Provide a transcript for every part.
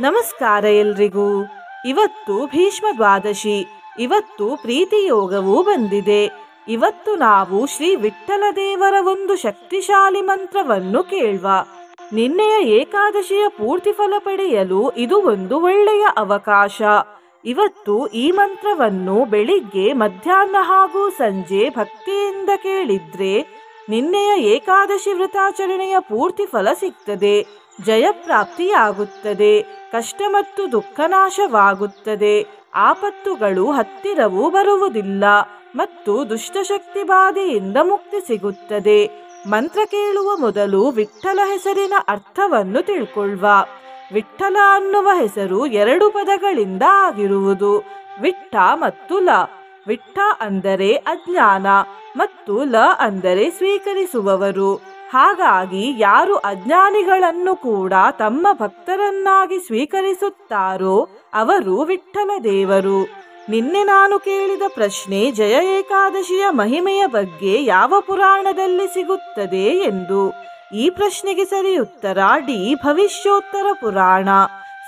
ನಮಸ್ಕಾರ ಎಲ್ರಿಗೂ. ಇವತ್ತು ಭೀಷ್ಮ ದ್ವಾದಶಿ. ಇವತ್ತು ಪ್ರೀತಿ ಯೋಗವೂ ಬಂದಿದೆ. ಇವತ್ತು ನಾವು ಶ್ರೀ ವಿಠ್ಠಲ ದೇವರ ಒಂದು ಶಕ್ತಿಶಾಲಿ ಮಂತ್ರವನ್ನು ಕೇಳುವ. ನಿನ್ನೆಯ ಏಕಾದಶಿಯ ಪೂರ್ತಿ ಫಲ ಪಡೆಯಲು ಇದು ಒಂದು ಒಳ್ಳೆಯ ಅವಕಾಶ. ಇವತ್ತು ಈ ಮಂತ್ರವನ್ನು ಬೆಳಿಗ್ಗೆ, ಮಧ್ಯಾಹ್ನ ಹಾಗೂ ಸಂಜೆ ಭಕ್ತಿಯಿಂದ ಕೇಳಿದ್ರೆ ನಿನ್ನೆಯ ಏಕಾದಶಿ ವ್ರತಾಚರಣೆಯ ಪೂರ್ತಿ ಫಲ ಸಿಗ್ತದೆ. ಜಯಪ್ರಾಪ್ತಿಯಾಗುತ್ತದೆ. ಕಷ್ಟ ಮತ್ತು ದುಃಖ ನಾಶವಾಗುತ್ತದೆ. ಆಪತ್ತುಗಳು ಹತ್ತಿರವೂ ಬರುವುದಿಲ್ಲ ಮತ್ತು ದುಷ್ಟಶಕ್ತಿ ಬಾಧೆಯಿಂದ ಮುಕ್ತಿ ಸಿಗುತ್ತದೆ. ಮಂತ್ರ ಕೇಳುವ ಮೊದಲು ವಿಠ್ಠಲ ಹೆಸರಿನ ಅರ್ಥವನ್ನು ತಿಳ್ಕೊಳ್ಳುವ. ವಿಠ್ಠಲ ಅನ್ನುವ ಹೆಸರು 2 ಪದಗಳಿಂದ ಆಗಿರುವುದು, ವಿಠ್ಠ ಮತ್ತು ಲ. ವಿಠ್ಠ ಅಂದರೆ ಅಜ್ಞಾನ ಮತ್ತು ಲ ಅಂದರೆ ಸ್ವೀಕರಿಸುವವರು. ಹಾಗಾಗಿ ಯಾರು ಅಜ್ಞಾನಿಗಳನ್ನು ಕೂಡ ತಮ್ಮ ಭಕ್ತರನ್ನಾಗಿ ಸ್ವೀಕರಿಸುತ್ತಾರೋ ಅವರು ವಿಠ್ಠಲ ದೇವರು. ನಿನ್ನೆ ನಾನು ಕೇಳಿದ ಪ್ರಶ್ನೆ ಜಯ ಏಕಾದಶಿಯ ಮಹಿಮೆಯ ಬಗ್ಗೆ ಯಾವ ಪುರಾಣದಲ್ಲಿ ಸಿಗುತ್ತದೆ ಎಂದು. ಈ ಪ್ರಶ್ನೆಗೆ ಸರಿಯುತ್ತರ ಡಿ ಭವಿಷ್ಯೋತ್ತರ ಪುರಾಣ.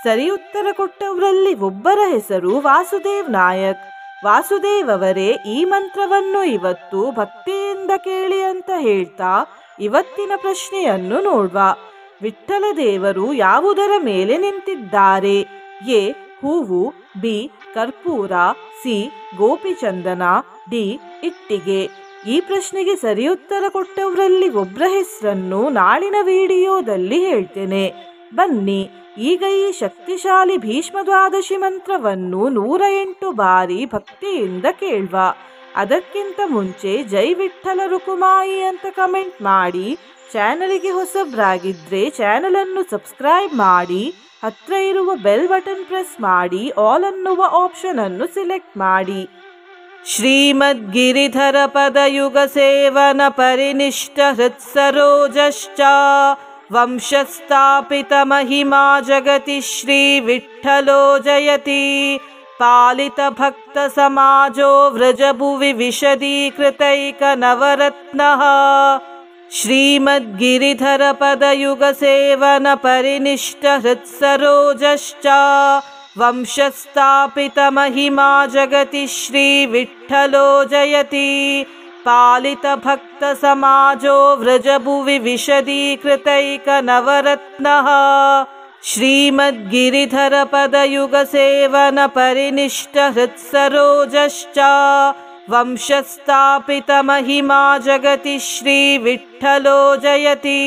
ಸರಿಯುತ್ತರ ಕೊಟ್ಟವರಲ್ಲಿ ಒಬ್ಬರ ಹೆಸರು ವಾಸುದೇವ್ ನಾಯಕ್. ವಾಸುದೇವ್ ಅವರೇ ಈ ಮಂತ್ರವನ್ನು ಇವತ್ತು ಭಕ್ತಿಯಿಂದ ಕೇಳಿ ಅಂತ ಹೇಳ್ತಾ ಇವತ್ತಿನ ಪ್ರಶ್ನೆಯನ್ನು ನೋಡುವ. ವಿಠ್ಠಲ ದೇವರು ಯಾವುದರ ಮೇಲೆ ನಿಂತಿದ್ದಾರೆ? ಎ ಹೂವು, ಬಿ ಕರ್ಪೂರ, ಸಿ ಗೋಪಿಚಂದನ, ಡಿ ಇಟ್ಟಿಗೆ. ಈ ಪ್ರಶ್ನೆಗೆ ಸರಿಯುತ್ತರ ಕೊಟ್ಟವರಲ್ಲಿ ಒಬ್ಬರ ಹೆಸರನ್ನು ನಾಳಿನ ವಿಡಿಯೋದಲ್ಲಿ ಹೇಳ್ತೇನೆ. ಬನ್ನಿ ಈಗ ಈ ಶಕ್ತಿಶಾಲಿ ಭೀಷ್ಮ ದ್ವಾದಶಿ ಮಂತ್ರವನ್ನು 108 ಬಾರಿ ಭಕ್ತಿಯಿಂದ ಕೇಳುವ. ಅದಕ್ಕಿಂತ ಮುಂಚೆ ಜೈ ವಿಠ್ಠಲ ರುಕುಮಾಯಿ ಅಂತ ಕಮೆಂಟ್ ಮಾಡಿ. ಚಾನಲಿಗೆ ಹೊಸಬ್ರಾಗಿದ್ರೆ ಚಾನಲ್ ಅನ್ನು ಸಬ್ಸ್ಕ್ರೈಬ್ ಮಾಡಿ. ಹತ್ರ ಇರುವ ಬೆಲ್ ಬಟನ್ ಪ್ರೆಸ್ ಮಾಡಿ. ಆಲ್ ಅನ್ನುವ ಆಪ್ಷನ್ ಅನ್ನು ಸಿಲೆಕ್ಟ್ ಮಾಡಿ. ಶ್ರೀಮದ್ಗಿರಿಧರ ಪದಯುಗ ಸೇವನ ಪರಿನಿಷ್ಠ ಹೃತ್ಸರೋಜಶ್ಚ ವಂಶಸ್ಥಾಪಿತ ಮಹಿಮಾ ಜಗತಿ ಶ್ರೀ ವಿಠ್ಠಲೋ ಜಯತಿ. ಪಾಲಿತ ಭಕ್ತ ಸಮಾಜೋ ವ್ರಜಭುವಿ ವಿಶದೀಕೃತೈಕ ನವರತ್ನಃ. ಶ್ರೀಮದ್ಗಿರಿಧರ ಪದಯುಗ ಸೇವನ ಪರಿನಿಷ್ಠ ಹೃತ್ಸರೋಜಶ್ಚ ವಂಶಸ್ಥಾಪಿತ ಮಹಿಮಾ ಜಗತಿ ಶ್ರೀ ವಿಠ್ಠಲೋ ಜಯತಿ. ಪಾಲಿತ ಭಕ್ತ ಸಮಾಜೋ ವ್ರಜಭುವಿ ವಿಶದೀಕೃತೈಕ ನವರತ್ನಃ. ಶ್ರೀಮದ್ಗಿರಿಧರ ಪದಯುಗ ಸೇವನ ಪರಿನಿಷ್ಠ ಹೃತ್ಸರೋಜಶ್ಚ ವಂಶಸ್ಥಾಪಿತ ಮಹಿಮಾ ಜಗತಿ ಶ್ರೀ ವಿಠ್ಠಲೋ ಜಯತಿ.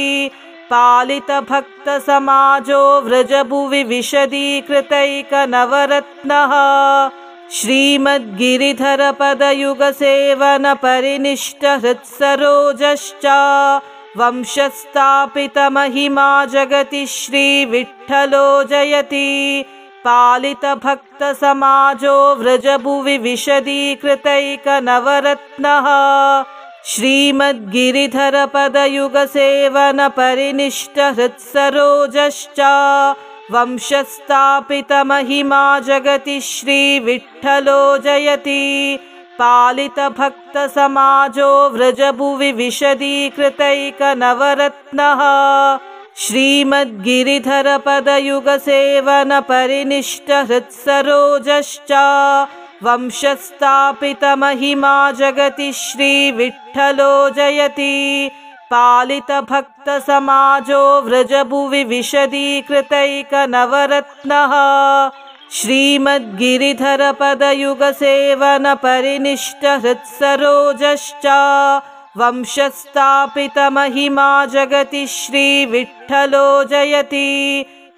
ಪಾಲಿತ ಭಕ್ತ ಸಮಾಜೋ ವ್ರಜಭುವಿ ವಿಶದೀಕೃತೈಕ ನವರತ್ನಃ. ಶ್ರೀಮದ್ಗಿರಿಧರ ಪದಯುಗ ಸೇವನ ಪರಿನಿಷ್ಠ ಹೃತ್ಸರೋಜಶ್ಚ ವಂಶಸ್ಥಾಪಿತ ಮಹಿಮಾ ಜಗತಿ ಶ್ರೀ ವಿಠ್ಠಲೋ ಜಯತಿ. ಪಾಲಿತ ಭಕ್ತ ಸಮಾಜೋ ವ್ರಜಭುವಿ ವಿಶದೀಕೃತೈಕ ನವರತ್ನಃ. ಶ್ರೀಮದ್ಗಿರಿಧರ ಪದಯುಗ ಸೇವನ ಪರಿನಿಷ್ಠ ಹೃತ್ಸರೋಜಶ್ಚ ವಂಶಸ್ಥಾಪಿತ ಮಹಿಮಾ ಜಗತಿ ಶ್ರೀ ವಿಠ್ಠಲೋ ಜಯತಿ. ಪಾಲಿತ ಭಕ್ತ ಸಮಾಜೋ ವ್ರಜಭುವಿ ವಿಶದೀಕೃತೈಕ ನವರತ್ನಃ. ಶ್ರೀಮದ್ಗಿರಿಧರ ಪದಯುಗ ಸೇವನ ಪರಿನಿಷ್ಠ ಹೃತ್ಸರೋಜಶ್ಚ ವಂಶಸ್ಥಾಪಿತ ಮಹಿಮಾ ಜಗತಿ ಶ್ರೀ ವಿಠ್ಠಲೋ ಜಯತಿ. ಪಾಲಿತ ಭಕ್ತ ಸಮಾಜೋ ವ್ರಜಭುವಿ ವಿಶದೀಕೃತೈಕ ನವರತ್ನಃ. ಶ್ರೀಮದ್ಗಿರಿಧರ ಪದಯುಗ ಸೇವನ ಪರಿನಿಷ್ಠ ಹೃತ್ಸರೋಜಶ್ಚ ವಂಶಸ್ಥಾಪಿತ ಮಹಿಮಾ ಜಗತಿ ಶ್ರೀ ವಿಠ್ಠಲೋ ಜಯತಿ.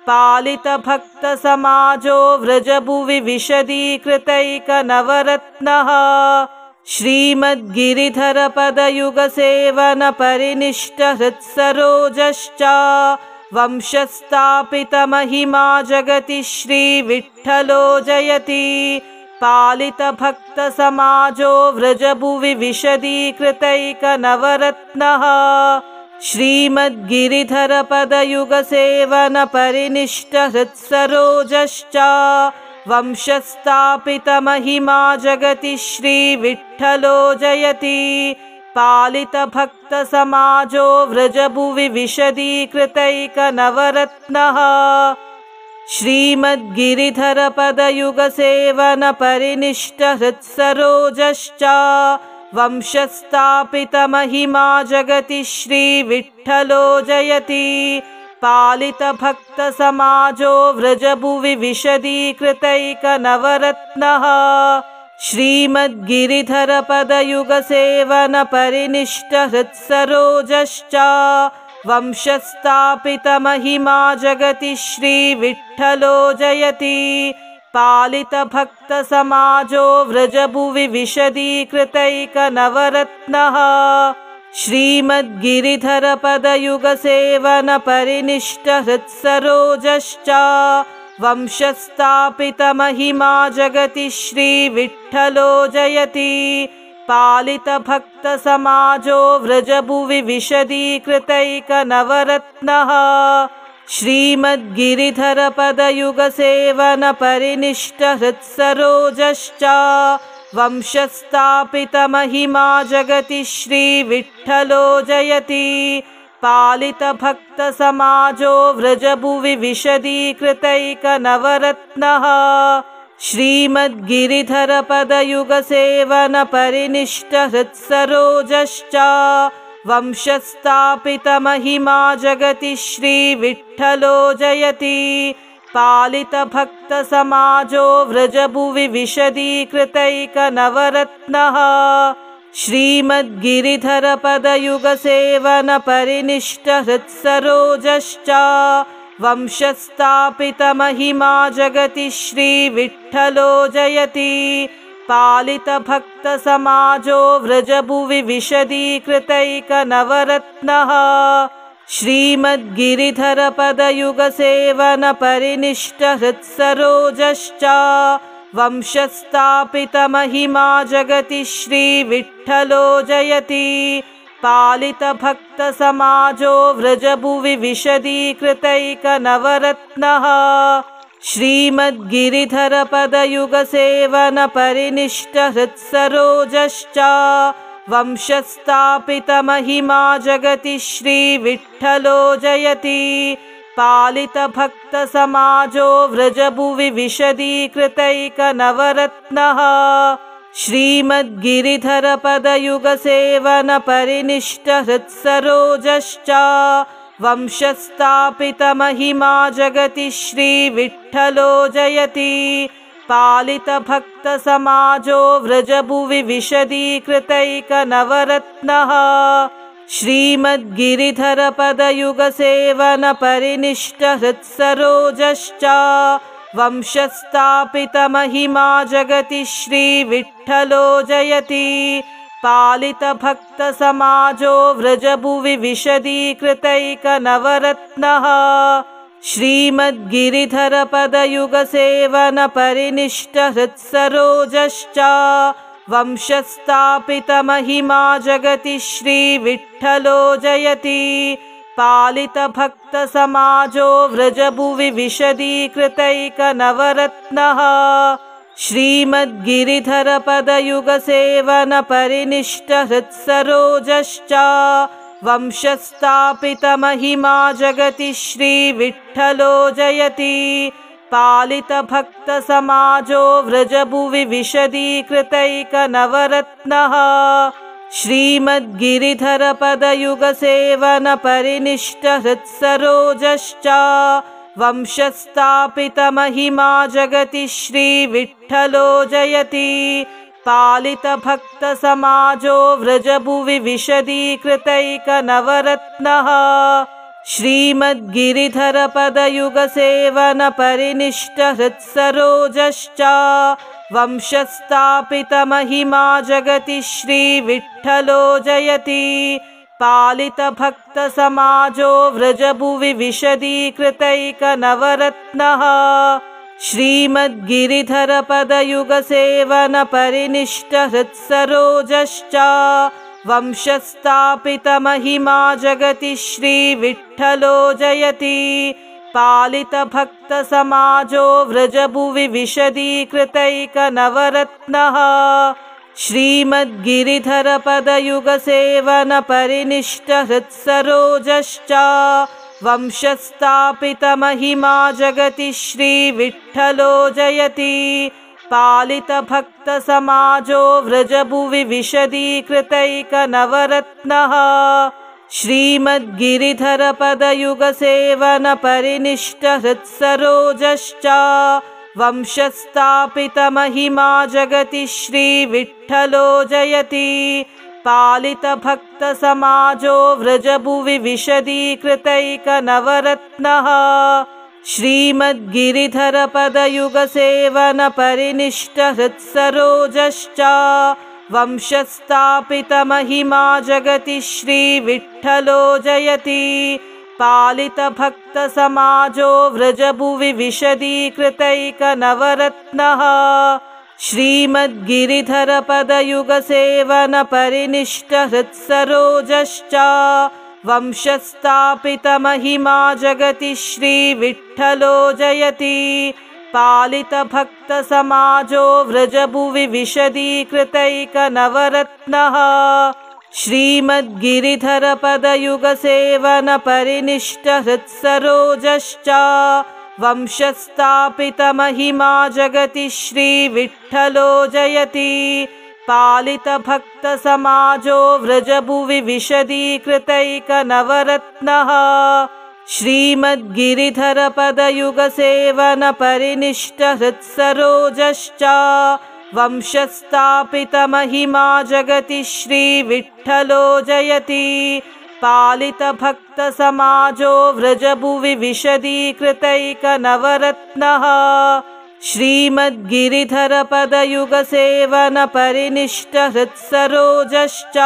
ಪಾಲಿತ ಭಕ್ತ ಸಮಾಜೋ ವ್ರಜಭುವಿ ವಿಶದೀಕೃತೈಕ ನವರತ್ನಃ. ಶ್ರೀಮದ್ಗಿರಿಧರ ಪದಯುಗ ಸೇವನ ಪರಿನಿಷ್ಠ ಹೃತ್ಸರೋಜಶ್ಚ ವಂಶಸ್ಥಾಪಿತ ಮಹಿಮಾ ಜಗತಿ ಶ್ರೀ ವಿಠ್ಠಲೋ ಜಯತಿ. ಪಾಲಿತ ಭಕ್ತ ಸಮಾಜೋ ವ್ರಜಭುವಿ ವಿಶದೀಕೃತೈಕ ನವರತ್ನಃ. ಶ್ರೀಮದ್ಗಿರಿಧರ ಪದಯುಗ ಸೇವನ ಪರಿನಿಷ್ಠ ಹೃತ್ಸರೋಜಶ್ಚ ವಂಶಸ್ಥಾಪಿತ ಮಹಿಮಾ ಜಗತಿ ಶ್ರೀ ವಿಠ್ಠಲೋ ಜಯತಿ. ಪಾಲಿತ ಭಕ್ತ ಸಮಾಜೋ ವ್ರಜಭುವಿ ವಿಶದೀಕೃತೈಕ ನವರತ್ನಃ. श्रीमद्गिरिधरपदयुगसेवनपरिनिष्टहृत्सरोजश्च वंशस्थापितमहिमा जगति श्रीविठ्ठलो जयति। पालितभक्तसमाजो व्रजभुवि विशदीकृतैकनवरत्नः श्रीमद्गिरिधरपदयुगसेवनपरिनिष्टहृत्सरोजश्च वंशस्थापितमहिमा जगति श्रीविठ्ठलो जयति। पालितभक्तसमाजो व्रजभुवि विशदीकृतैकनवरत्नः श्रीमद्गिरिधरपदयुगसेवनपरिनिष्टहृत्सरोजश्च वंशस्थापितमहिमा जगति श्रीविठ्ठलो जयति। पालितभक्तसमाजो व्रजभुवि विशदीकृतैकनवरत्नः श्रीमद्गिरिधरपदयुगसेवनपरिनिष्टहृत्सरोजश्च वंशस्थापितमहिमा जगति श्रीविठ्ठलो जयति। पालितभक्तसमाजो व्रजभुवि विशदीकृतैकनवरत्नः श्रीमद्गिरिधरपदयुगसेवनपरिनिष्टहृत्सरोजश्च वंशस्थापितमहिमा जगति श्रीविठ्ठलो जयति। पालितभक्तसमाजो व्रजभुवि विशदीकृतैकनवरत्नः श्रीमद्गिरिधरपदयुगसेवनपरिनिष्टहृत्सरोजश्च वंशस्थापितमहिमा जगति श्रीविठ्ठलो जयति। पालितभक्तसमाजो व्रजभुवि विशदीकृतैकनवरत्नः श्रीमद्गिरिधरपदयुगसेवनपरिनिष्टहृत्सरोजश्च वंशस्थापितमहिमा जगति श्रीविठ्ठलो जयति। पालितभक्तसमाजो व्रजभुवि विशदीकृतैकनवरत्नः श्रीमद्गिरिधरपदयुगसेवनपरिनिष्टहृत्सरोजश्च वंशस्थापितमहिमा जगति श्रीविठ्ठलो जयति। पालितभक्तसमाजो व्रजभुवि विशदीकृतैकनवरत्नः श्रीमद्गिरिधरपदयुगसेवनपरिनिष्टहृत्सरोजश्च वंशस्थापितमहिमा जगति श्रीविठ्ठलो जयति। पालितभक्तसमाजो व्रजभुवि विशदीकृतैकनवरत्नः श्रीमद्गिरिधरपदयुगसेवनपरिनिष्टहृत्सरोजश्च वंशस्थापितमहिमा जगति श्रीविठ्ठलो जयति। पालितभक्तसमाजो व्रजभुवि विशदीकृतैकनवरत्नः श्रीमद्गिरिधरपदयुगसेवनपरिनिष्टहृत्सरोजश्च वंशस्थापितमहिमा जगति श्रीविठ्ठलो जयति। पालितभक्तसमाजो व्रजभुवि विशदीकृतैकनवरत्नः श्रीमद्गिरिधरपदयुगसेवनपरिनिष्टहृत्सरोजश्च वंशस्थापितमहिमा जगति श्रीविठ्ठलो जयति। पालितभक्तसमाजो व्रजभुवि विशदीकृतैकनवरत्नः श्रीमद्गिरिधरपदयुगसेवनपरिनिष्टहृत्सरोजश्च वंशस्थापितमहिमा जगति श्रीविठ्ठलो जयति। पालितभक्तसमाजो व्रजभुवि विशदीकृतैकनवरत्नः श्रीमद्गिरिधरपदयुगसेवनपरिनिष्टहृत्सरोजश्च वंशस्थापितमहिमा जगति श्रीविठ्ठलो जयति। पालितभक्तसमाजो व्रजभुवि विशदीकृतैकनवरत्नः श्रीमद्गिरिधरपदयुगसेवनपरिनिष्टहृत्सरोजश्च वंशस्थापितमहिमा जगति श्रीविठ्ठलो जयति। पालितभक्तसमाजो व्रजभुवि विशदीकृतैकनवरत्नः श्रीमद्गिरिधरपदयुगसेवनपरिनिष्टहृत्सरोजश्च वंशस्थापितमहिमा जगति श्रीविठ्ठलो जयति पालितभक्तसमाजो व्रजभुवि विशदीकृतैकनवरत्नः श्रीमद्गिरिधरपदयुगसेवनपरिनिष्टहृत्सरोजश्च वंशस्थापितमहिमा जगति श्रीविठ्ठलो जयति पालितभक्तसमाजो व्रजभुवि विशदीकृतैकनवरत्नः श्रीमद्गिरिधरपदयुगसेवनपरिनिष्टहृत्सरोजश्च वंशस्थापितमहिमा जगति श्रीविठ्ठलो जयति पालितभक्तसमाजो व्रजभुवि विशदीकृतैकनवरत्नः श्रीमद्गिरिधरपदयुगसेवनपरिनिष्टहृत्सरोजश्च वंशस्थापितमहिमा जगति श्रीविठ्ठलो जयति पालितभक्तसमाजो व्रजभुवि विशदीकृतैकनवरत्नः श्रीमद्गिरिधरपदयुगसेवनपरिनिष्टहृत्सरोजश्च वंशस्थापितमहिमा जगति श्रीविठ्ठलो जयति पालितभक्तसमाजो व्रजभुवि विशदीकृतैकनवरत्नः श्रीमद्गिरिधरपदयुगसेवनपरिनिष्टहृत्सरोजश्च वंशस्थापितमहिमा जगति श्रीविठ्ठलो जयति पालितभक्तसमाजो व्रजभुवि विशदीकृतैकनवरत्नः श्रीमद्गिरिधरपदयुगसेवनपरिनिष्टहृत्सरोजश्च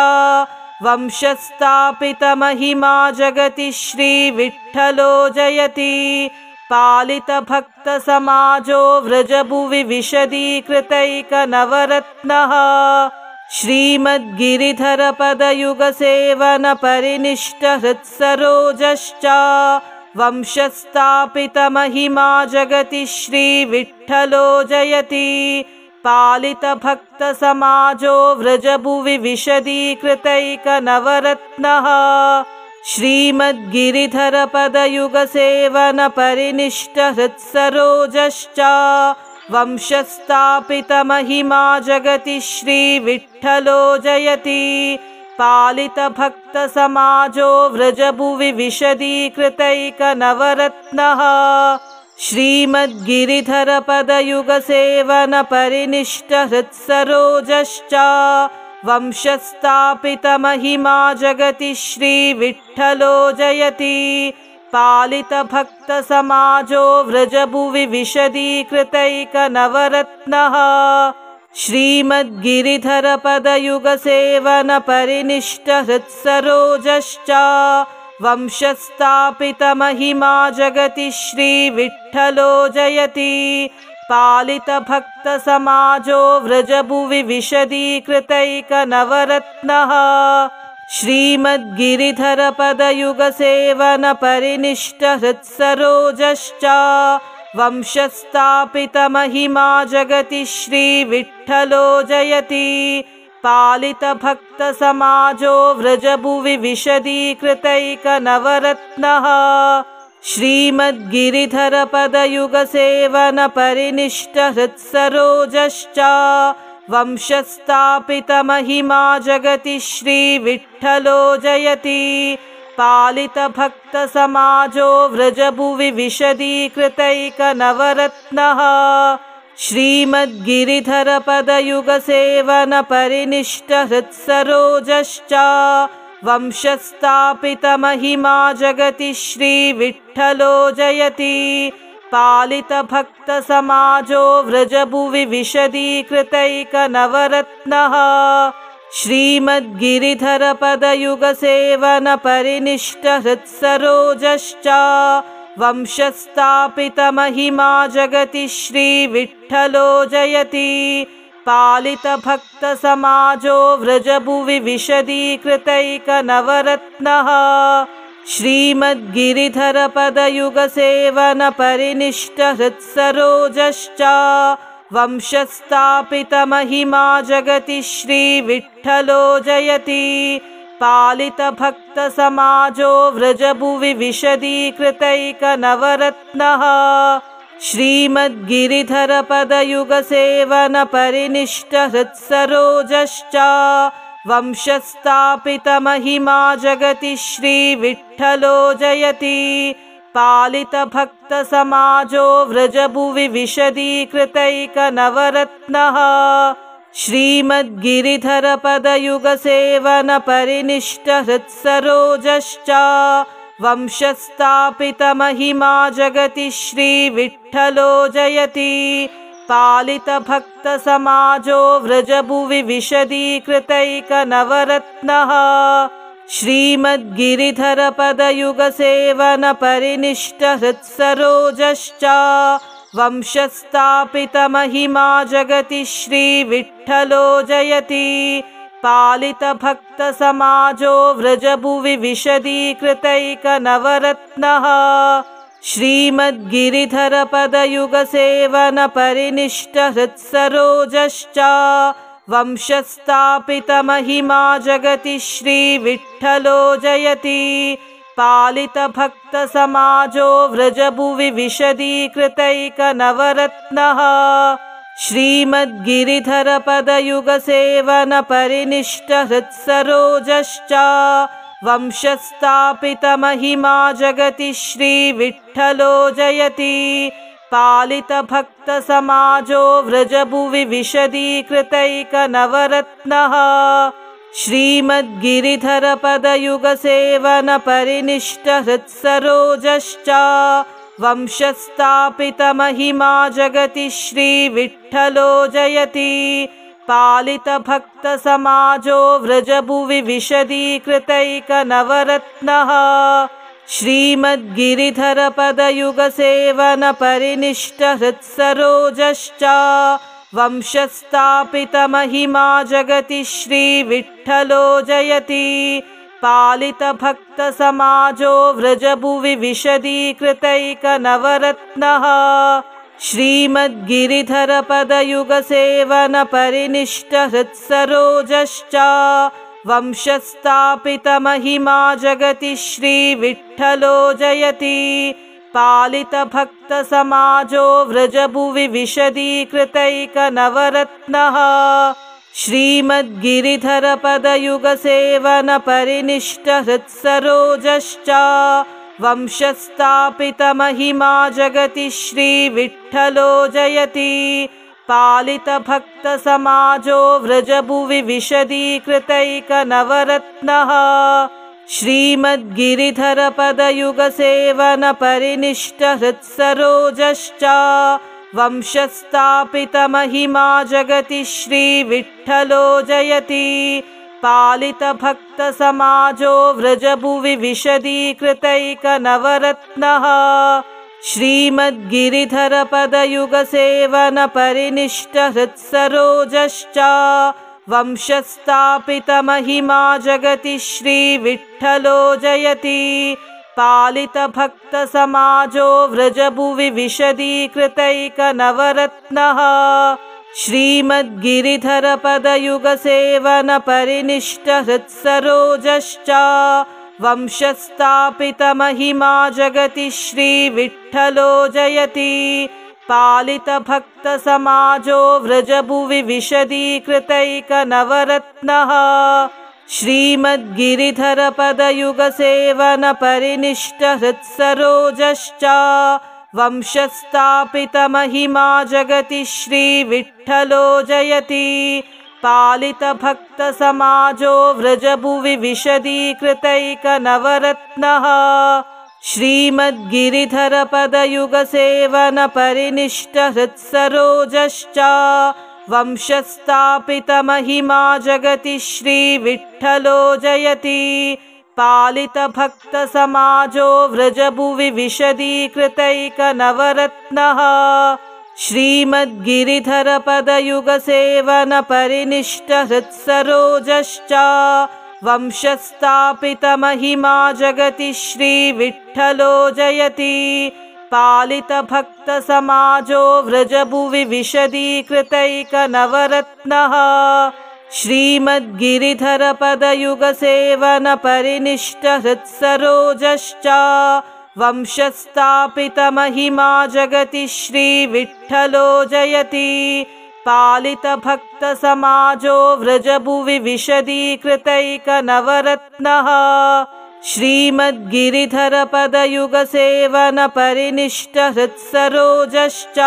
वंशस्थापितमहिमा जगति श्रीविठ्ठलो जयति पालितभक्तसमाजो व्रजभुवि विशदीकृतैकनवरत्नः श्रीमद्गिरिधरपदयुगसेवनपरिनिष्टहृत्सरोजश्च वंशस्थापितमहिमा जगति श्रीविठ्ठलो जयति पालितभक्तसमाजो व्रजभुवि विशदीकृतैकनवरत्नः श्रीमद्गिरिधरपदयुगसेवनपरिनिष्टहृत्सरोजश्च वंशस्थापितमहिमा जगति श्रीविठ्ठलो जयति पालितभक्तसमाजो व्रजभुवि विशदीकृतैकनवरत्नः श्रीमद्गिरिधरपदयुगसेवनपरिनिष्टहृत्सरोजश्च वंशस्थापितमहिमा जगति श्रीविठ्ठलो जयति पालितभक्तसमाजो व्रजभुवि विशदीकृतैकनवरत्नः श्रीमद्गिरिधरपदयुगसेवनपरिनिष्टहृत्सरोजश्च वंशस्थापितमहिमा जगति श्रीविठ्ठलो जयति पालितभक्तसमाजो व्रजभुवि विशदीकृतैकनवरत्नः श्रीमद्गिरिधरपदयुगसेवनपरिनिष्टहृत्सरोजश्च वंशस्थापितमहिमा जगति श्रीविठ्ठलो जयति पालितभक्तसमाजो व्रजभुवि विशदीकृतैकनवरत्नः श्रीमद्गिरिधरपदयुगसेवनपरिनिष्टहृत्सरोजश्च वंशस्थापितमहिमा जगति श्रीविठ्ठलो जयति पालितभक्तसमाजो व्रजभुवि विशदीकृतैकनवरत्नः श्रीमद्गिरिधरपदयुगसेवनपरिनिष्टहृत्सरोजश्च वंशस्थापितमहिमा जगति श्रीविठ्ठलो जयति पालितभक्तसमाजो व्रजभुवि विशदीकृतैकनवरत्नः श्रीमद्गिरिधरपदयुगसेवनपरिनिष्टहृत्सरोजश्च वंशस्थापितमहिमा जगति श्रीविठ्ठलो जयति पालितभक्तसमाजो व्रजभुवि विशदीकृतैकनवरत्नः श्रीमद्गिरिधरपदयुगसेवनपरिनिष्टहृत्सरोजश्च वंशस्थापितमहिमा जगति श्रीविठ्ठलो जयति पालितभक्तसमाजो व्रजभुवि विशदीकृतैकनवरत्नः श्रीमद्गिरिधरपदयुगसेवनपरिनिष्टहृत्सरोजश्च वंशस्थापितमहिमा जगति श्रीविठ्ठलो जयति पालितभक्तसमाजो व्रजभुवि विशदीकृतैकनवरत्नः श्रीमद्गिरिधरपदयुगसेवनपरिनिष्टहृत्सरोजश्च वंशस्थापितमहिमा जगति श्रीविठ्ठलो जयति पालितभक्तसमाजो व्रजभुवि विशदीकृतैकनवरत्नः श्रीमद्गिरिधरपदयुगसेवनपरिनिष्टहृत्सरोजश्च वंशस्थापितमहिमा जगति श्रीविठ्ठलो जयति पालितभक्तसमाजो व्रजभुवि विशदीकृतैकनवरत्नः श्रीमद्गिरिधरपदयुगसेवनपरिनिष्टहृत्सरोजश्च वंशस्थापितमहिमा जगति श्रीविठ्ठलो जयति पालितभक्तसमाजो व्रजभुवि विशदीकृतैकनवरत्नः श्रीमद्गिरिधरपदयुगसेवनपरिनिष्टहृत्सरोजश्च वंशस्थापितमहिमा जगति श्रीविठ्ठलो जयति पालितभक्तसमाजो व्रजभुवि विशदीकृतैकनवरत्नः श्रीमद्गिरिधरपदयुगसेवनपरिनिष्टहृत्सरोजश्च वंशस्थापितमहिमा जगति श्रीविठ्ठलो जयति पालितभक्तसमाजो व्रजभुवि विशदीकृतैकनवरत्नः श्रीमद्गिरिधरपदयुगसेवनपरिनिष्टहृत्सरोजश्च वंशस्थापितमहिमा जगति श्रीविठ्ठलो जयति पालितभक्तसमाजो व्रजभुवि विशदीकृतैकनवरत्नः श्रीमद्गिरिधरपदयुगसेवनपरिनिष्टहृत्सरोजश्च वंशस्थापितमहिमा जगति श्रीविठ्ठलो जयति पालितभक्तसमाजो व्रजभुवि विशदीकृतैकनवरत्नः श्रीमद्गिरिधरपदयुगसेवनपरिनिष्टहृत्सरोजश्च वंशस्थापितमहिमा जगति श्रीविठ्ठलो जयति पालितभक्तसमाजो व्रजभुवि विशदीकृतैकनवरत्नः श्रीमद्गिरिधरपदयुगसेवनपरिनिष्टहृत्सरोजश्च वंशस्थापितमहिमा जगति श्रीविठ्ठलो जयति पालितभक्तसमाजो व्रजभुवि विशदीकृतैकनवरत्नः श्रीमद्गिरिधरपदयुगसेवनपरिनिष्टहृत्सरोजश्च वंशस्थापितमहिमा जगति श्रीविठ्ठलो जयति पालितभक्तसमाजो व्रजभुवि विशदीकृतैकनवरत्नः श्रीमद्गिरिधरपदयुगसेवनपरिनिष्टहृत्सरोजश्च वंशस्थापितमहिमा जगति श्रीविठ्ठलो जयति पालितभक्तसमाजो व्रजभुवि विशदीकृतैकनवरत्नः श्रीमद्गिरिधरपदयुगसेवनपरिनिष्टहृत्सरोजश्च वंशस्थापितमहिमा जगति श्रीविठ्ठलो जयति पालितभक्तसमाजो व्रजभुवि विशदीकृतैकनवरत्नः श्रीमद्गिरिधरपदयुगसेवनपरिनिष्टहृत्सरोजश्च वंशस्थापितमहिमा जगति श्रीविठ्ठलो जयति पालितभक्तसमाजो व्रजभुवि विशदीकृतैकनवरत्नः श्रीमद्गिरिधरपदयुगसेवनपरिनिष्टहृत्सरोजश्च वंशस्थापितमहिमा जगति श्रीविठ्ठलो जयति पालितभक्तसमाजो व्रजभुवि विशदीकृतैकनवरत्नः श्रीमद्गिरिधरपदयुगसेवनपरिनिष्टहृत्सरोजश्च वंशस्थापितमहिमा जगति श्रीविठ्ठलो जयति। पालितभक्तसमाजो व्रजभुवि विशदीकृतैकनवरत्नः श्रीमद्गिरिधरपदयुगसेवनपरिनिष्टहृत्सरोजश्च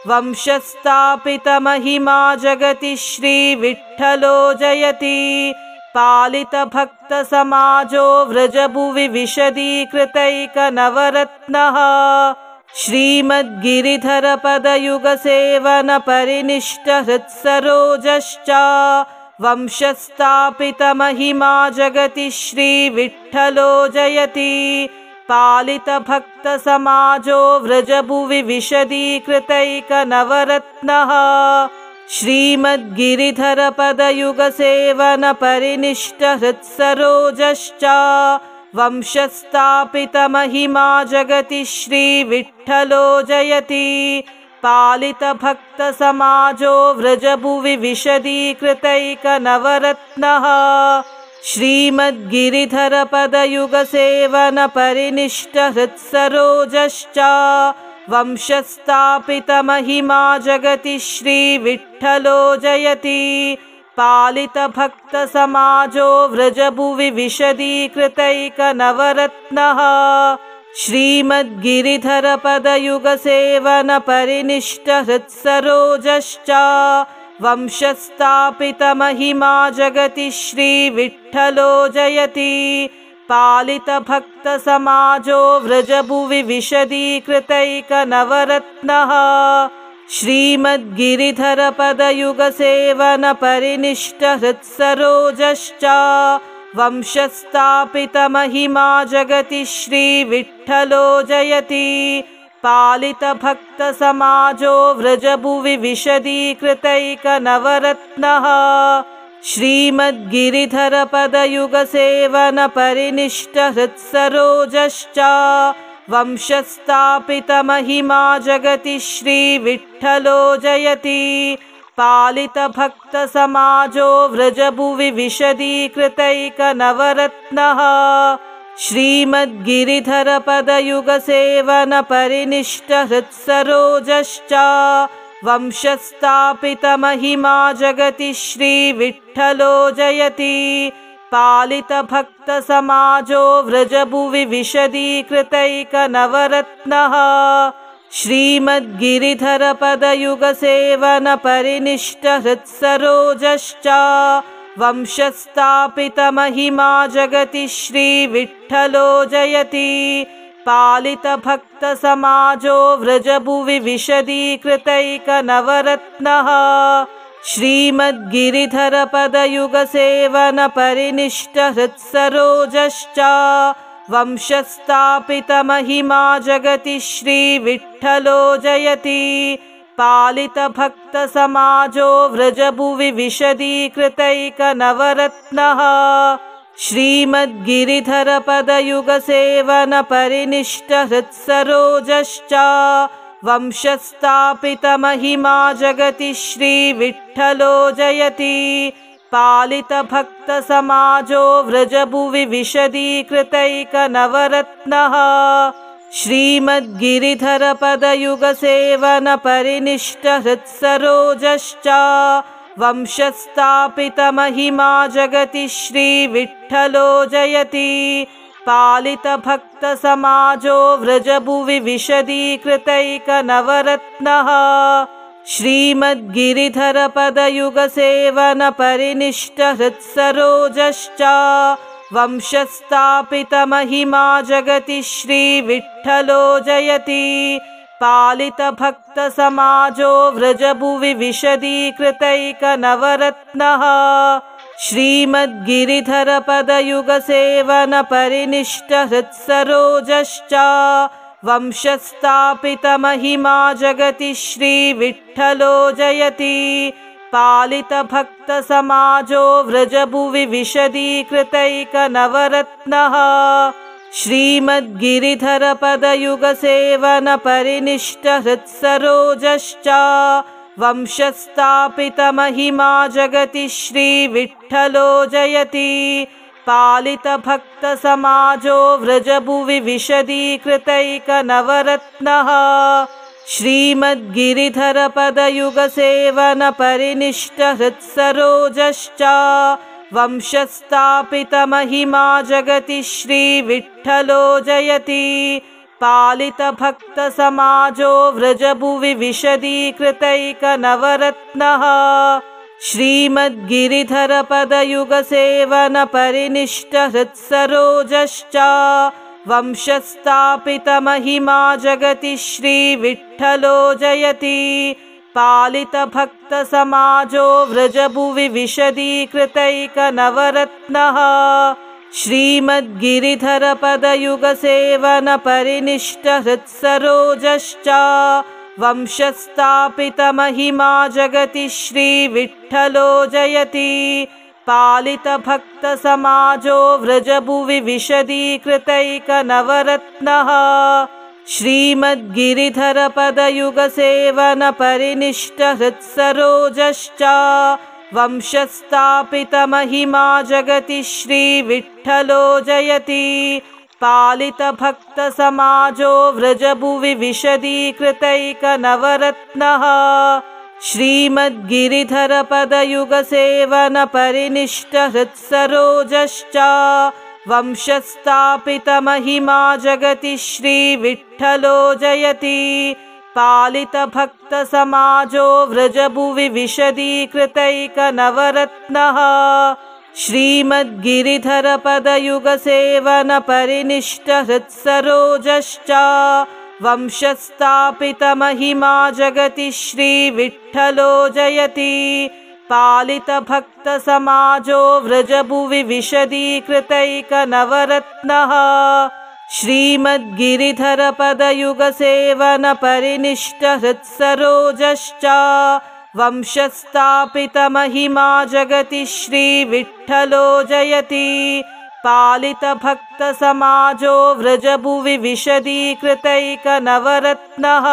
वंशस्थापितमहिमा जगति श्रीविठ्ठलो जयति। पालितभक्तसमाजो व्रजभुवि विशदीकृतैकनवरत्नः श्रीमद्गिरिधरपदयुगसेवनपरिनिष्टहृत्सरोजश्च वंशस्थापितमहिमा जगति श्रीविठ्ठलो जयति। पालितभक्तसमाजो व्रजभुवि विशदीकृतैकनवरत्नः श्रीमद्गिरिधरपदयुगसेवनपरिनिष्टहृत्सरोजश्च वंशस्थापितमहिमा जगति श्रीविठ्ठलो जयति। पालितभक्तसमाजो व्रजभुवि विशदीकृतैकनवरत्नः श्रीमद्गिरिधरपदयुगसेवनपरिनिष्टहृत्सरोजश्च वंशस्थापितमहिमा जगति श्रीविठ्ठलो जयति। पालितभक्तसमाजो व्रजभुवि विशदीकृतैकनवरत्नः श्रीमद्गिरिधरपदयुगसेवनपरिनिष्टहृत्सरोजश्च वंशस्थापितमहिमा जगति श्रीविठ्ठलो जयति। पालितभक्तसमाजो व्रजभुवि विशदीकृतैकनवरत्नः श्रीमद्गिरिधरपदयुगसेवनपरिनिष्टहृत्सरोजश्च वंशस्थापितमहिमा जगति श्रीविठ्ठलो जयति। पालितभक्तसमाजो व्रजभुवि विशदीकृतैकनवरत्नः श्रीमद्गिरिधरपदयुगसेवनपरिनिष्टहृत्सरोजश्च वंशस्थापितमहिमा जगति श्रीविठ्ठलो जयति। पालितभक्तसमाजो व्रजभुवि विशदीकृतैकनवरत्नः श्रीमद्गिरिधरपदयुगसेवनपरिनिष्टहृत्सरोजश्च वंशस्थापितमहिमा जगति श्रीविठ्ठलो जयति। पालितभक्तसमाजो व्रजभुवि विशदीकृतैकनवरत्नः श्रीमद्गिरिधरपदयुगसेवनपरिनिष्टहृत्सरोजश्च वंशस्थापितमहिमा जगति श्रीविठ्ठलो जयति। पालितभक्तसमाजो व्रजभुवि विशदीकृतैकनवरत्नः श्रीमद्गिरिधरपदयुगसेवनपरिनिष्टहृत्सरोजश्च वंशस्थापितमहिमा जगति श्रीविठ्ठलो जयति। पालितभक्तसमाजो व्रजभुवि विशदीकृतैकनवरत्नः श्रीमद्गिरिधरपदयुगसेवनपरिनिष्टहृत्सरोजश्च वंशस्थापितमहिमा जगति श्रीविठ्ठलो जयति। पालितभक्तसमाजो व्रजभुवि विशदीकृतैकनवरत्नः श्रीमद्गिरिधरपदयुगसेवनपरिनिष्टहृत्सरोजश्च वंशस्थापितमहिमा जगति श्रीविठ्ठलो जयति। पालितभक्तसमाजो व्रजभुवि विशदीकृतैकनवरत्नः श्रीमद्गिरिधरपदयुगसेवनपरिनिष्टहृत्सरोजश्च वंशस्थापितमहिमा जगति श्रीविठ्ठलो जयति। पालितभक्तसमाजो व्रजभुवि विशदीकृतैकनवरत्नः श्रीमद्गिरिधरपदयुगसेवनपरिनिष्टहृत्सरोजश्च वंशस्थापितमहिमा जगति श्रीविठ्ठलो जयति। पालितभक्तसमाजो व्रजभुवि विशदीकृतैकनवरत्नः श्रीमद्गिरिधरपदयुगसेवनपरिनिष्टहृत्सरोजश्च वंशस्थापितमहिमा जगति श्रीविठ्ठलो जयति पालितभक्तसमाजो व्रजभुवि विशदीकृतैकनवरत्नः श्रीमद्गिरिधरपदयुगसेवनपरिनिष्टहृत्सरोजश्च वंशस्थापितमहिमा जगति श्रीविठ्ठलो जयति पालितभक्तसमाजो व्रजभुवि विशदीकृतैकनवरत्नः श्रीमद्गिरिधरपदयुगसेवनपरिनिष्टहृत्सरोजश्च वंशस्थापितमहिमा जगति श्रीविठ्ठलो जयति पालितभक्तसमाजो व्रजभुवि विशदीकृतैकनवरत्नः श्रीमद्गिरिधरपदयुगसेवनपरिनिष्टहृत्सरोजश्च वंशस्थापितमहिमा जगति श्रीविठ्ठलो जयति पालितभक्तसमाजो व्रजभुवि विशदीकृतैकनवरत्नः श्रीमद्गिरिधरपदयुगसेवनपरिनिष्टहृत्सरोजश्च वंशस्थापितमहिमा जगति श्रीविठ्ठलो जयति पालितभक्तसमाजो व्रजभुवि विशदीकृतैकनवरत्नः श्रीमद्गिरिधरपदयुगसेवनपरिनिष्टहृत्सरोजश्च वंशस्थापितमहिमा जगति श्रीविठ्ठलो जयति पालितभक्तसमाजो व्रजभुवि विशदीकृतैकनवरत्नः श्रीमद्गिरिधरपदयुगसेवनपरिनिष्टहृत्सरोजश्च वंशस्थापितमहिमा जगति श्रीविठ्ठलो जयति पालितभक्तसमाजो व्रजभुवि विशदीकृतैकनवरत्नः श्रीमद्गिरिधरपदयुगसेवनपरिनिष्टहृत्सरोजश्च वंशस्थापितमहिमा जगति श्रीविठ्ठलो जयति पालितभक्तसमाजो व्रजभुवि विशदीकृतैकनवरत्नः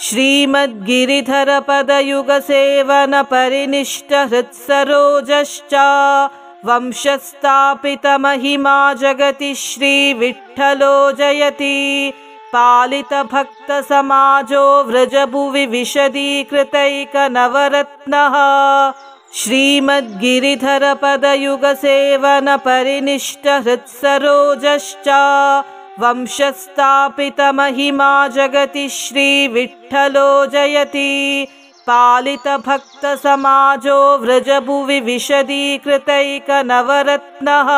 श्रीमद्गिरिधरपदयुगसेवनपरिनिष्टहृत्सरोजश्च वंशस्थापितमहिमा जगति श्रीविठ्ठलो जयति पालितभक्तसमाजो व्रजभुवि विशदीकृतैकनवरत्नः श्रीमद्गिरिधरपदयुगसेवनपरिनिष्टहृत्सरोजश्च वंशस्थापितमहिमा जगति श्रीविठ्ठलो जयति पालितभक्तसमाजो व्रजभुवि विशदीकृतैकनवरत्नः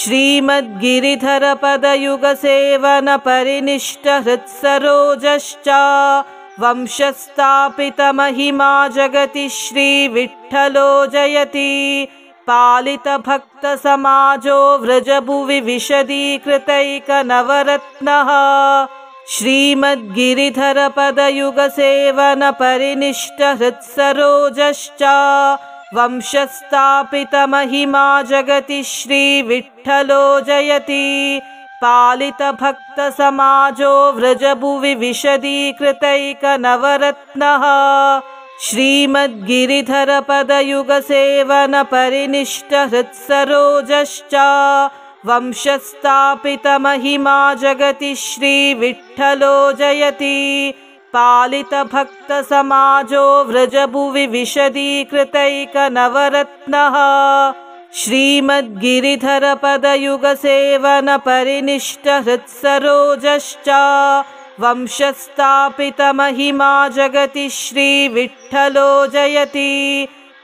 श्रीमद्गिरिधरपदयुगसेवनपरिनिष्टहृत्सरोजश्च वंशस्थापितमहिमा जगति श्रीविठ्ठलो जयति पालितभक्तसमाजो व्रजभुवि विशदीकृतैकनवरत्नः श्रीमद्गिरिधरपदयुगसेवनपरिनिष्टहृत्सरोजश्च वंशस्थापितमहिमा जगति श्रीविठ्ठलो जयति पालितभक्तसमाजो व्रजभुवि विशदीकृतैकनवरत्नः श्रीमद्गिरिधरपदयुगसेवनपरिनिष्टहृत्सरोजश्च वंशस्थापितमहिमा जगति श्रीविठ्ठलो जयति पालितभक्तसमाजो व्रजभुवि विशदीकृतैकनवरत्नः श्रीमद्गिरिधरपदयुगसेवनपरिनिष्टहृत्सरोजश्च वंशस्थापितमहिमा जगति श्रीविठ्ठलो जयति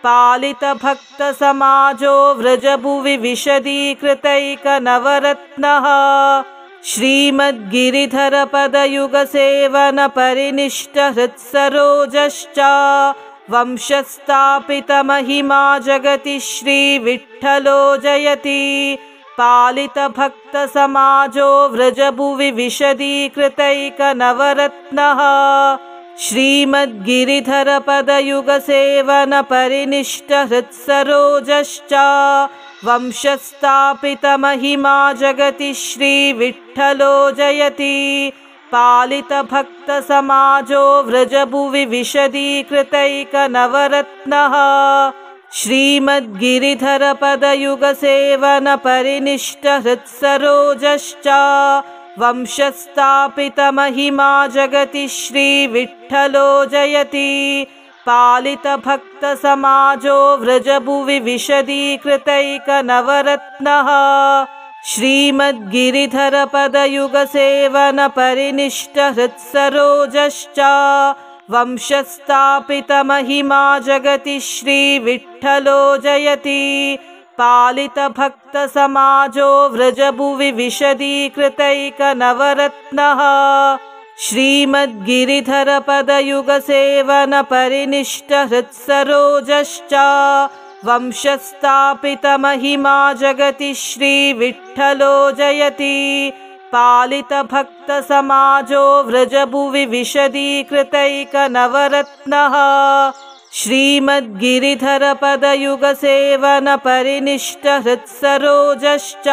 पालितभक्तसमाजो व्रजभुवि विशदीकृतैकनवरत्नः श्रीमद्गिरिधरपदयुगसेवनपरिनिष्टहृत्सरोजश्च वंशस्थापितमहिमा जगति श्रीविठ्ठलो जयति पालितभक्तसमाजो व्रजभुवि विशदीकृतैकनवरत्नः श्रीमद्गिरिधरपदयुगसेवनपरिनिष्टहृत्सरोजश्च वंशस्थापितमहिमा जगति श्रीविठ्ठलो जयति पालितभक्तसमाजो व्रजभुवि विशदीकृतैकनवरत्नः श्रीमद्गिरिधरपदयुगसेवनपरिनिष्टहृत्सरोजश्च वंशस्थापितमहिमा जगति श्रीविठ्ठलो जयति पालितभक्तसमाजो व्रजभुवि विशदीकृतैकनवरत्नः श्रीमद्गिरिधरपदयुगसेवनपरिनिष्टहृत्सरोजश्च वंशस्थापितमहिमा जगति श्रीविठ्ठलो जयति पालितभक्तसमाजो व्रजभुवि विशदीकृतैकनवरत्नः श्रीमद्गिरिधरपदयुगसेवनपरिनिष्टहृत्सरोजश्च वंशस्थापितमहिमा जगति श्रीविठ्ठलो जयति पालितभक्तसमाजो व्रजभुवि विशदीकृतैकनवरत्नः श्रीमद्गिरिधरपदयुगसेवनपरिनिष्टहृत्सरोजश्च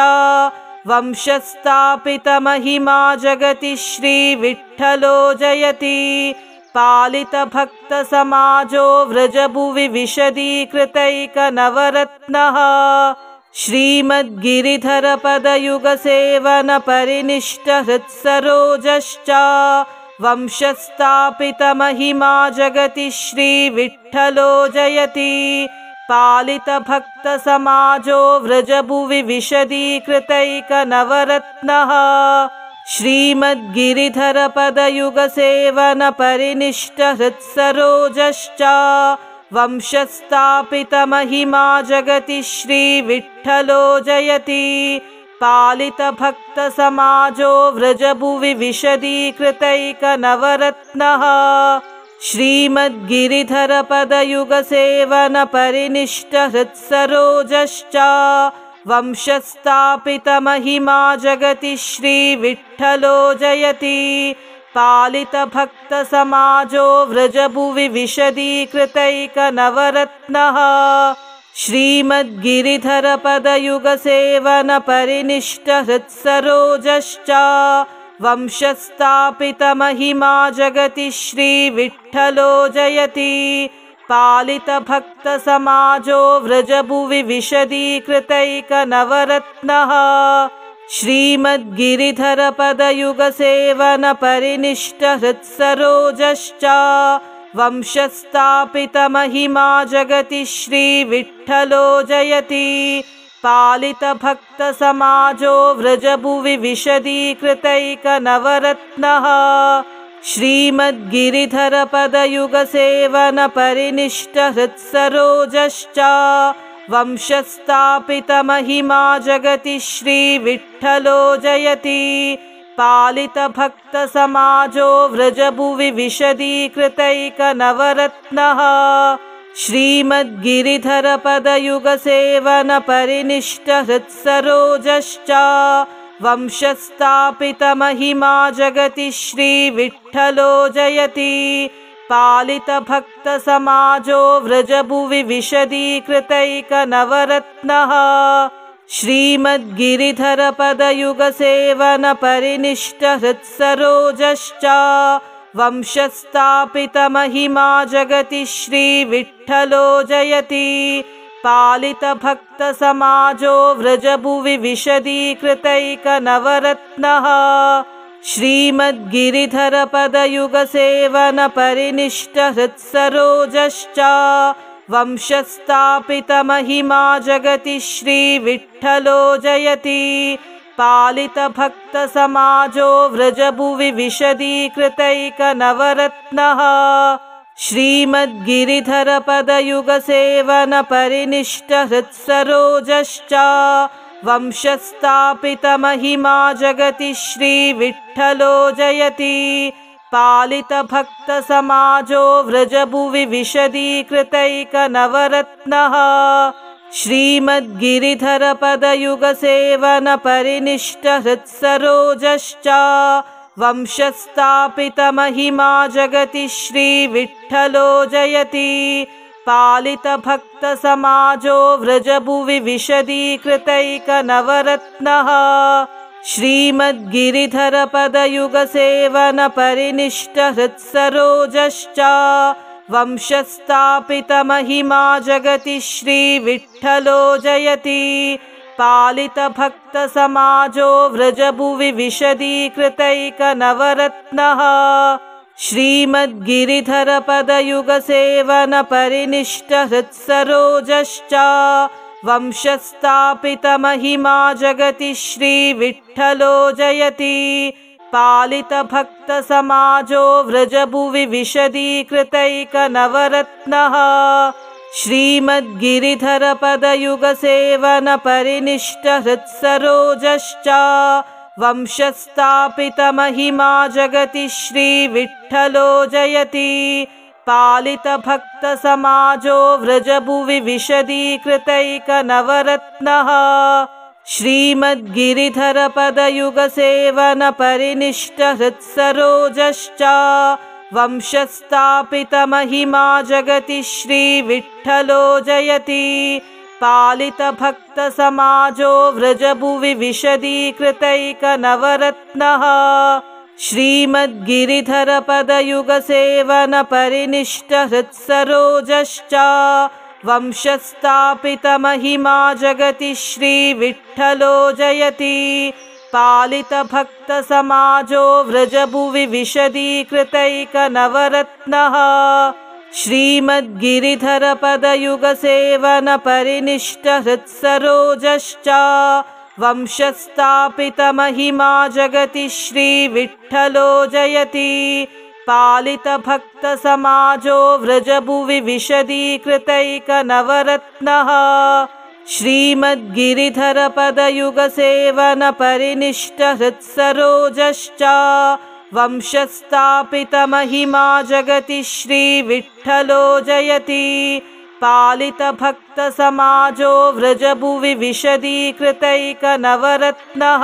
वंशस्थापितमहिमा जगति श्रीविठ्ठलो जयति पालितभक्तसमाजो व्रजभुवि विशदीकृतैकनवरत्नः श्रीमद्गिरिधरपदयुगसेवनपरिनिष्टहृत्सरोजश्च वंशस्थापितमहिमा जगति श्रीविठ्ठलो जयति पालितभक्तसमाजो व्रजभुवि विशदीकृतैकनवरत्नः श्रीमद्गिरिधरपदयुगसेवनपरिनिष्टहृत्सरोजश्च वंशस्थापितमहिमा जगति श्रीविठ्ठलो जयति पालितभक्तसमाजो व्रजभुवि विशदीकृतैकनवरत्नः श्रीमद्गिरिधरपदयुगसेवनपरिनिष्टहृत्सरोजश्च वंशस्थापितमहिमा जगति श्रीविठ्ठलो जयति पालितभक्तसमाजो व्रजभुवि विशदीकृतैकनवरत्नः श्रीमद्गिरिधरपदयुगसेवनपरिनिष्टहृत्सरोजश्च वंशस्थापितमहिमा जगति श्रीविठ्ठलो जयति पालितभक्तसमाजो व्रजभुवि विशदीकृतैकनवरत्नः श्रीमद्गिरिधरपदयुगसेवनपरिनिष्टहृत्सरोजश्च वंशस्थापितमहिमा जगति श्रीविठ्ठलो जयति पालितभक्तसमाजो व्रजभुवि विशदीकृतैकनवरत्नः श्रीमद्गिरिधरपदयुगसेवनपरिनिष्टहृत्सरोजश्च वंशस्थापितमहिमा जगति श्रीविठ्ठलो जयति पालितभक्तसमाजो व्रजभुवि विशदीकृतैकनवरत्नः श्रीमद्गिरिधरपदयुगसेवनपरिनिष्टहृत्सरोजश्च वंशस्थापितमहिमा जगति श्रीविठ्ठलो जयति पालितभक्तसमाजो व्रजभुवि विशदीकृतैकनवरत्नः श्रीमद्गिरिधरपदयुगसेवनपरिनिष्टहृत्सरोजश्च वंशस्थापितमहिमा जगति श्रीविठ्ठलो जयति पालितभक्तसमाजो व्रजभुवि विशदीकृतैकनवरत्नः श्रीमद्गिरिधरपदयुगसेवनपरिनिष्टहृत्सरोजश्च वंशस्थापितमहिमा जगति श्रीविठ्ठलो जयति पालितभक्तसमाजो व्रजभुवि विशदीकृतैकनवरत्नः श्रीमद्गिरिधरपदयुगसेवनपरिनिष्टहृत्सरोजश्च वंशस्थापितमहिमा जगति श्रीविठ्ठलो जयति पालितभक्तसमाजो व्रजभुवि विशदीकृतैकनवरत्नः श्रीमद्गिरिधरपदयुगसेवनपरिनिष्टहृत्सरोजश्च वंशस्थापितमहिमा जगति श्रीविठ्ठलो जयति पालितभक्तसमाजो व्रजभुवि विशदीकृतैकनवरत्नः श्रीमद्गिरिधरपदयुगसेवनपरिनिष्टहृत्सरोजश्च वंशस्थापितमहिमा जगति श्रीविठ्ठलो जयति पालितभक्तसमाजो व्रजभुवि विशदीकृतैकनवरत्नः श्रीमद्गिरिधरपदयुगसेवनपरिनिष्टहृत्सरोजश्च वंशस्थापितमहिमा जगति श्रीविठ्ठलो जयति पालितभक्तसमाजो व्रजभुवि विशदीकृतैकनवरत्नः श्रीमद्गिरिधरपदयुगसेवनपरिनिष्टहृत्सरोजश्च वंशस्थापितमहिमा जगति श्रीविठ्ठलो जयति पालितभक्तसमाजो व्रजभुवि विशदीकृतैकनवरत्नः श्रीमद्गिरिधरपदयुगसेवनपरिनिष्टहृत्सरोजश्च वंशस्थापितमहिमा जगति श्रीविठ्ठलो जयति पालितभक्तसमाजो व्रजभुवि विशदीकृतैकनवरत्नः श्रीमद्गिरिधरपदयुगसेवनपरिनिष्टहृत्सरोजश्च वंशस्थापितमहिमा जगति श्रीविठ्ठलो जयति पालितभक्तसमाजो व्रजभुवि विशदीकृतैकनवरत्नः श्रीमद्गिरिधरपदयुगसेवनपरिनिष्टहृत्सरोजश्च वंशस्थापितमहिमा जगति श्रीविठ्ठलो जयति पालितभक्तसमाजो व्रजभुवि विशदीकृतैकनवरत्नः श्रीमद्गिरिधरपदयुगसेवनपरिनिष्टहृत्सरोजश्च वंशस्थापितमहिमा जगति श्रीविठ्ठलो जयति पालितभक्तसमाजो व्रजभुवि विशदीकृतैकनवरत्नः